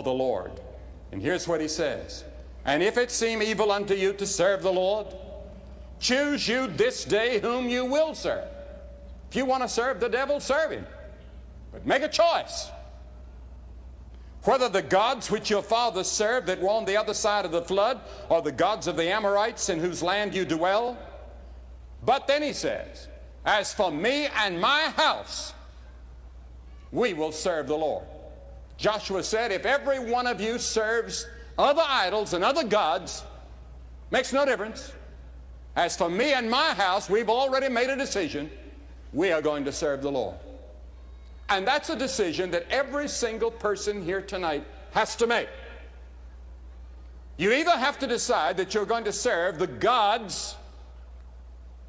the Lord. And here's what he says. And if it seem evil unto you to serve the Lord, choose you this day whom you will serve. If you want to serve the devil, serve him. But make a choice. Whether the gods which your fathers served that were on the other side of the flood, or the gods of the Amorites in whose land you dwell. But then he says, as for me and my house, we will serve the Lord. Joshua said, if every one of you serves other idols and other gods, makes no difference. As for me and my house, we've already made a decision. We are going to serve the Lord. And that's a decision that every single person here tonight has to make. You either have to decide that you're going to serve the gods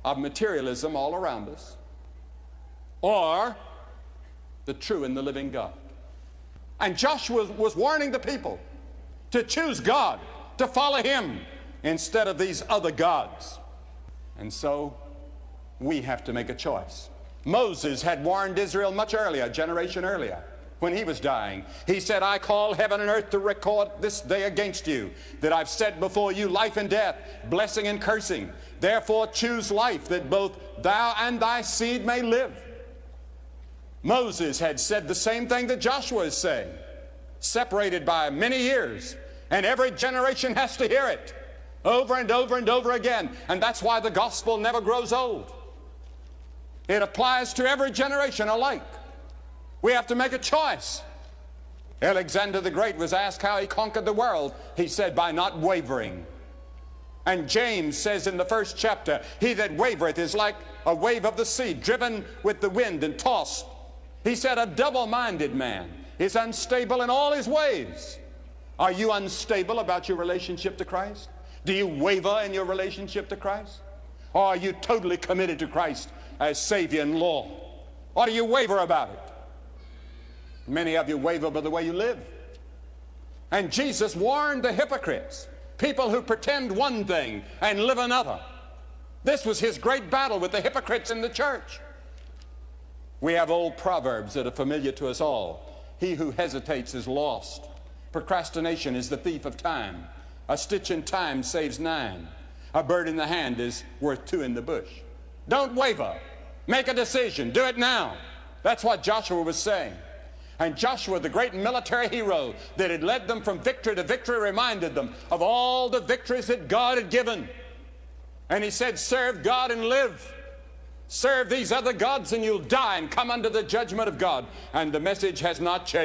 of materialism all around us, or the true and the living God. And Joshua was warning the people to choose God, to follow him instead of these other gods. And so we have to make a choice. Moses had warned Israel much earlier, a generation earlier, when he was dying. He said, I call heaven and earth to record this day against you, that I've set before you life and death, blessing and cursing. Therefore choose life, that both thou and thy seed may live. Moses had said the same thing that Joshua is saying, separated by many years, and every generation has to hear it over and over and over again. And that's why the gospel never grows old. It applies to every generation alike. We have to make a choice. Alexander the Great was asked how he conquered the world. He said, by not wavering. And James says in the first chapter, he that wavereth is like a wave of the sea, driven with the wind and tossed. He said, a double-minded man is unstable in all his ways. Are you unstable about your relationship to Christ? Do you waver in your relationship to Christ? Or are you totally committed to Christ as Savior and Lord? Or do you waver about it? Many of you waver by the way you live. And Jesus warned the hypocrites, people who pretend one thing and live another. This was his great battle with the hypocrites in the church. We have old proverbs that are familiar to us all. He who hesitates is lost. Procrastination is the thief of time. A stitch in time saves 9. A bird in the hand is worth 2 in the bush. Don't waver. Make a decision. Do it now. That's what Joshua was saying. And Joshua, the great military hero that had led them from victory to victory, reminded them of all the victories that God had given. And he said, serve God and live. Serve these other gods and you'll die and come under the judgment of God. And the message has not changed.